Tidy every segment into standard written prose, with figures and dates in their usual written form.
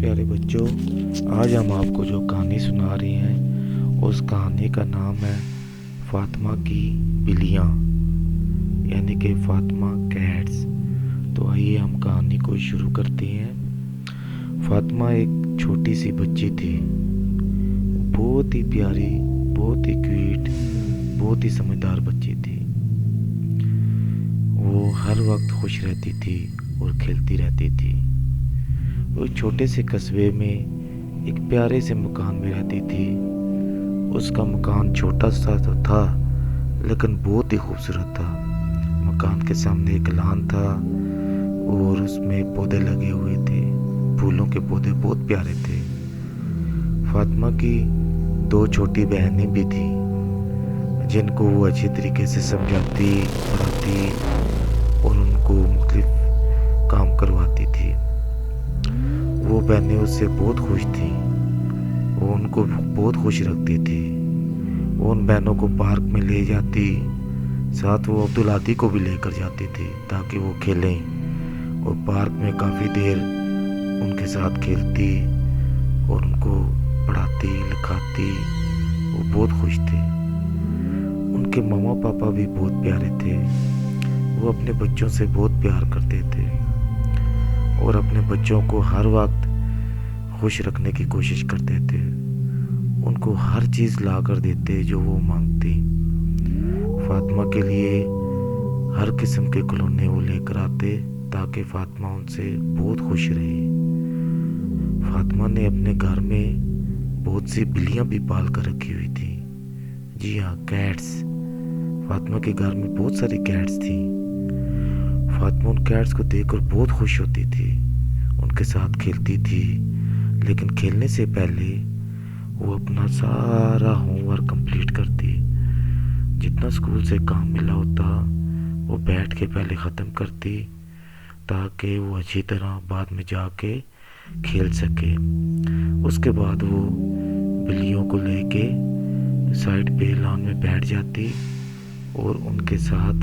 प्यारे बच्चों, आज हम आपको जो कहानी सुना रहे हैं उस कहानी का नाम है फातिमा की बिल्लियाँ, यानी कि फातिमा कैट्स। तो आइए हम कहानी को शुरू करते हैं। फातिमा एक छोटी सी बच्ची थी, बहुत ही प्यारी, बहुत ही क्यूट, बहुत ही समझदार बच्ची थी। वो हर वक्त खुश रहती थी और खेलती रहती थी। वो छोटे से कस्बे में एक प्यारे से मकान में रहती थी। उसका मकान छोटा सा तो था, लेकिन बहुत ही खूबसूरत था। मकान के सामने एक लॉन था और उसमें पौधे लगे हुए थे। फूलों के पौधे बहुत प्यारे थे। फातिमा की 2 छोटी बहनें भी थी, जिनको वो अच्छी तरीके से समझाती, पढ़ाती और उनको मुख्तलिफ काम करवाती थी। वो बहनें उससे बहुत खुश थीं। वो उनको बहुत खुश रखती थी। वो उन बहनों को पार्क में ले जाती, साथ वो अब्दुल को भी लेकर जाती थी ताकि वो खेलें, और पार्क में काफ़ी देर उनके साथ खेलती और उनको पढ़ाती लिखाती। वो बहुत खुश थे। उनके मामा पापा भी बहुत प्यारे थे। वो अपने बच्चों से बहुत प्यार करते थे और अपने बच्चों को हर वक्त खुश रखने की कोशिश करते थे। उनको हर चीज़ ला कर देते जो वो मांगती। फातिमा के लिए हर किस्म के खिलौने वो लेकर आते ताकि फातिमा उनसे बहुत खुश रहे। फातिमा ने अपने घर में बहुत सी बिल्लियाँ भी पाल कर रखी हुई थी। जी हाँ, कैट्स। फातिमा के घर में बहुत सारी कैट्स थी। फातिमा उन कैट्स को देखकर बहुत खुश होती थी, उनके साथ खेलती थी। लेकिन खेलने से पहले वो अपना सारा होमवर्क कंप्लीट करती। जितना स्कूल से काम मिला होता वो बैठ के पहले ख़त्म करती ताकि वो अच्छी तरह बाद में जाके खेल सके। उसके बाद वो बिल्लियों को लेके साइड पे लॉन में बैठ जाती और उनके साथ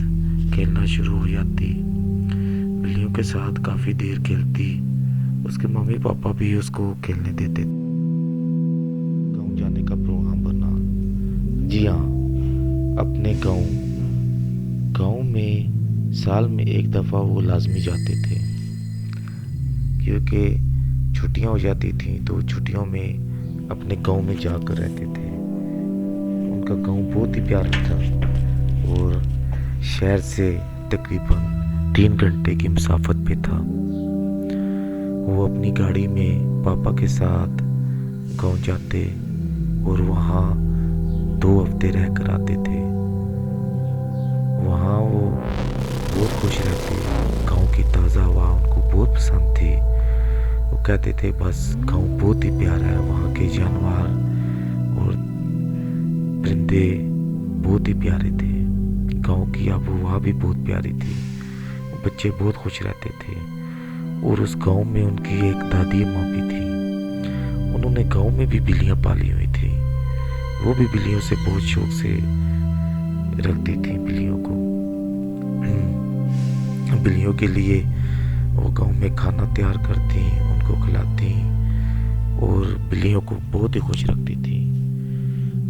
खेलना शुरू हो जाती। बिल्लियों के साथ काफ़ी देर खेलती। उसके मम्मी पापा भी उसको खेलने देते। गाँव जाने का प्रोग्राम बना। जी हाँ, अपने गाँव में साल में एक दफ़ा वो लाजमी जाते थे, क्योंकि छुट्टियाँ हो जाती थी तो छुट्टियों में अपने गाँव में जाकर रहते थे। उनका गाँव बहुत ही प्यारा था और शहर से तकरीबन 3 घंटे की मुसाफत पे था। वो अपनी गाड़ी में पापा के साथ गाँव जाते और वहाँ 2 हफ्ते रह कर आते थे। वहाँ वो बहुत खुश रहते। गाँव की ताज़ा हवा उनको बहुत पसंद थी। वो कहते थे बस गाँव बहुत ही प्यारा है, वहाँ के जानवर और परिंदे बहुत ही प्यारे थे। गाँव की आबोहवा भी बहुत प्यारी थी। बच्चे बहुत खुश रहते थे। और उस गांव में उनकी एक दादी अम्मा भी थी। उन्होंने गांव में भी बिल्लियां पाली हुई थी। वो भी बिल्लियों से बहुत शौक से रखती थी बिल्लियों को। बिल्लियों के लिए वो गांव में खाना तैयार करती, उनको खिलाती और बिल्लियों को बहुत ही खुश रखती थी।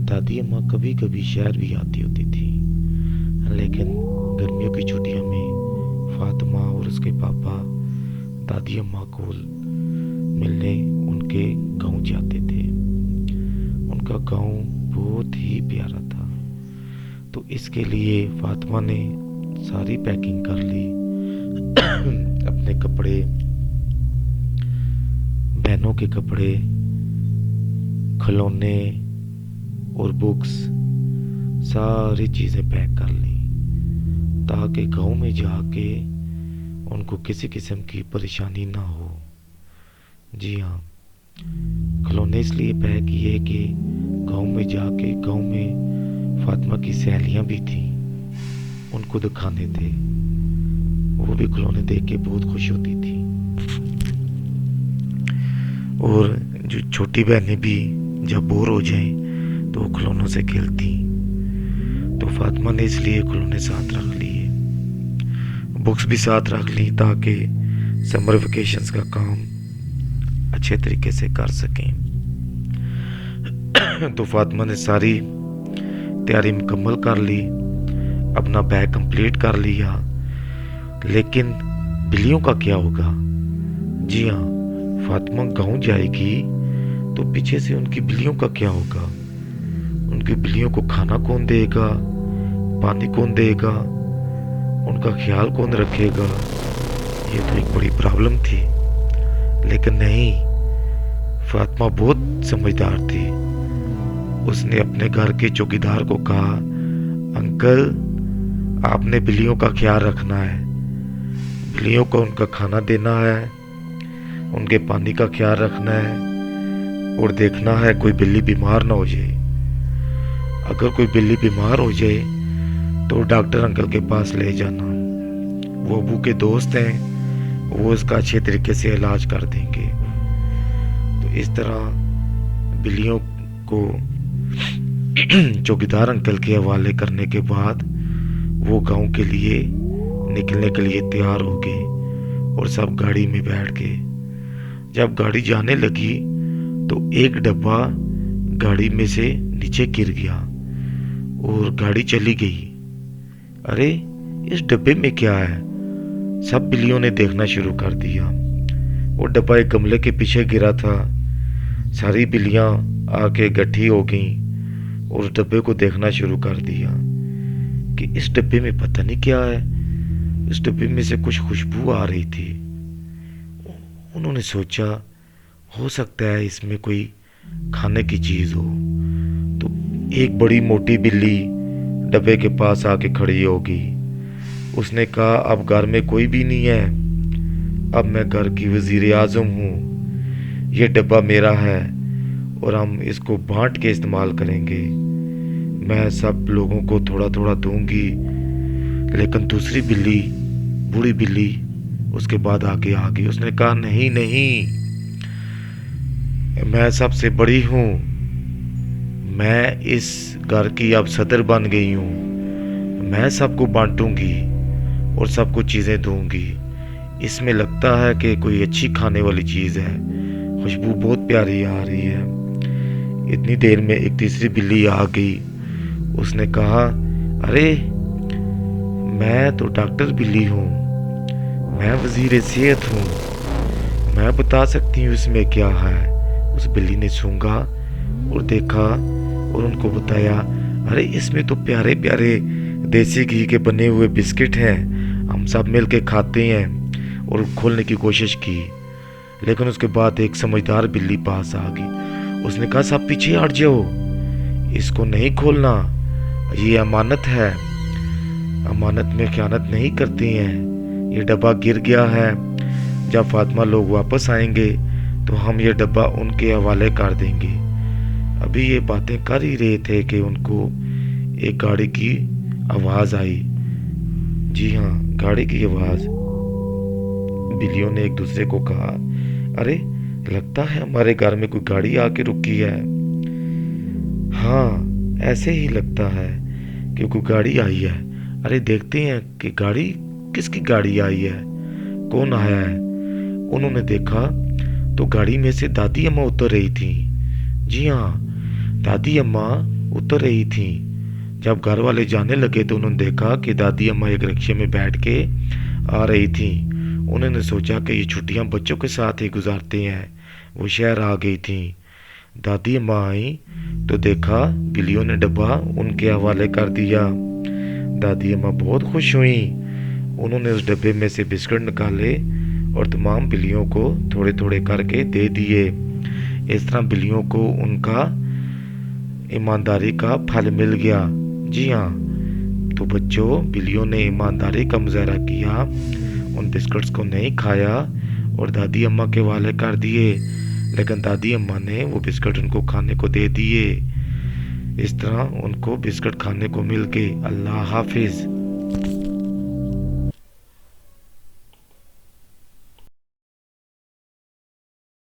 दादी अम्मा कभी कभी शहर भी आती होती थी, लेकिन गर्मियों की छुट्टियों में फातिमा और उसके पापा दादी अम्मा को मिलने उनके गांव जाते थे। उनका गांव बहुत ही प्यारा था। तो इसके लिए फातिमा ने सारी पैकिंग कर ली। अपने कपड़े, बहनों के कपड़े, खिलौने और बुक्स, सारी चीज़ें पैक कर ली ताकि गांव में जाके उनको किसी किस्म की परेशानी ना हो। जी हाँ, खिलौने इसलिए पैक किए कि गांव में जाके गांव में फातिमा की सहेलियां भी थीं, उनको दिखाने थे। वो भी खिलौने देख के बहुत खुश होती थी। और जो छोटी बहनें भी जब बोर हो जाएं तो वो खिलौनों से खेलती। तो फातिमा ने इसलिए खिलौने साथ रख लिए, बुक्स भी साथ रख ली ताकि समर वेकेशंस का काम अच्छे तरीके से कर सकें। तो फातिमा ने सारी तैयारी मुकम्मल कर ली, अपना बैग कंप्लीट कर लिया। लेकिन बिल्लियों का क्या होगा? जी हाँ, फातिमा गांव जाएगी तो पीछे से उनकी बिल्लियों का क्या होगा? उनकी बिल्लियों को खाना कौन देगा, पानी कौन देगा, उनका ख्याल कौन रखेगा? ये तो एक बड़ी प्रॉब्लम थी। लेकिन नहीं, फातिमा बहुत समझदार थी। उसने अपने घर के चौकीदार को कहा, अंकल आपने बिल्लियों का ख्याल रखना है, बिल्लियों को उनका खाना देना है, उनके पानी का ख्याल रखना है और देखना है कोई बिल्ली बीमार ना हो जाए। अगर कोई बिल्ली बीमार हो जाए तो डॉक्टर अंकल के पास ले जाना, वो अबू के दोस्त हैं, वो इसका अच्छे तरीके से इलाज कर देंगे। तो इस तरह बिल्लियों को चौकीदार अंकल के हवाले करने के बाद वो गांव के लिए निकलने के लिए तैयार हो गए और सब गाड़ी में बैठ गए। जब गाड़ी जाने लगी तो एक डब्बा गाड़ी में से नीचे गिर गया और गाड़ी चली गई। अरे इस डब्बे में क्या है? सब बिल्लियों ने देखना शुरू कर दिया। वो डब्बा एक गमले के पीछे गिरा था। सारी बिल्लियां आके इकट्ठी हो गईं और उस डब्बे को देखना शुरू कर दिया कि इस डब्बे में पता नहीं क्या है। इस डब्बे में से कुछ खुशबू आ रही थी। उन्होंने सोचा हो सकता है इसमें कोई खाने की चीज हो। तो एक बड़ी मोटी बिल्ली डब्बे के पास आके खड़ी होगी। उसने कहा, अब घर में कोई भी नहीं है, अब मैं घर की वजीर आजम हूँ, ये डब्बा मेरा है और हम इसको बांट के इस्तेमाल करेंगे। मैं सब लोगों को थोड़ा थोड़ा दूंगी। लेकिन दूसरी बिल्ली, बूढ़ी बिल्ली, उसके बाद आगे आ गई। उसने कहा, नहीं नहीं, मैं सबसे बड़ी हूँ, मैं इस घर की अब सदर बन गई हूँ, मैं सबको बांटूंगी और सबको चीज़ें दूंगी। इसमें लगता है कि कोई अच्छी खाने वाली चीज़ है, खुशबू बहुत प्यारी आ रही है। इतनी देर में एक तीसरी बिल्ली आ गई। उसने कहा, अरे मैं तो डॉक्टर बिल्ली हूँ, मैं वजीर सेहत हूँ, मैं बता सकती हूँ इसमें क्या है। उस बिल्ली ने सूंघा और देखा और उनको बताया, अरे इसमें तो प्यारे प्यारे देसी घी के बने हुए बिस्किट हैं, हम सब मिल के खाते हैं। और खोलने की कोशिश की, लेकिन उसके बाद एक समझदार बिल्ली पास आ गई। उसने कहा, सब पीछे हट जाओ, इसको नहीं खोलना, ये अमानत है, अमानत में ख़यानत नहीं करती हैं। ये डब्बा गिर गया है, जब फातिमा लोग वापस आएंगे तो हम ये डब्बा उनके हवाले कर देंगे। अभी ये बातें कर ही रहे थे कि उनको एक गाड़ी की आवाज़ आई। जी हाँ, गाड़ी की आवाज़। बिल्लियों ने एक दूसरे को कहा, अरे लगता है हमारे घर में कोई गाड़ी आके रुकी है। हाँ, ऐसे ही लगता है कि कोई गाड़ी आई है। अरे देखते हैं कि गाड़ी, किसकी गाड़ी आई है, कौन आया है। उन्होंने देखा तो गाड़ी में से दादी अम्मा उतर रही थी। जी हाँ, दादी अम्मा उतर रही थी। जब घर वाले जाने लगे तो उन्होंने देखा कि दादी अम्मा एक रिक्शे में बैठ के आ रही थी। उन्होंने सोचा कि ये छुट्टियां बच्चों के साथ ही गुजारते हैं। वो शहर आ गई थी। दादी अम्मा आई तो देखा बिल्लियों ने डब्बा उनके हवाले कर दिया। दादी अम्मा बहुत खुश हुई। उन्होंने उस डब्बे में से बिस्किट निकाले और तमाम बिल्लियों को थोड़े थोड़े करके दे दिए। इस तरह बिल्लियों को उनका ईमानदारी का फल मिल गया। जी हाँ, तो बच्चों, बिल्लियों ने ईमानदारी का मुजाहरा किया, उन बिस्किट्स को नहीं खाया और दादी अम्मा के हवाले कर दिए। लेकिन दादी अम्मा ने वो बिस्किट उनको खाने को दे दिए। इस तरह उनको बिस्किट खाने को मिल गए। अल्लाह हाफिज़।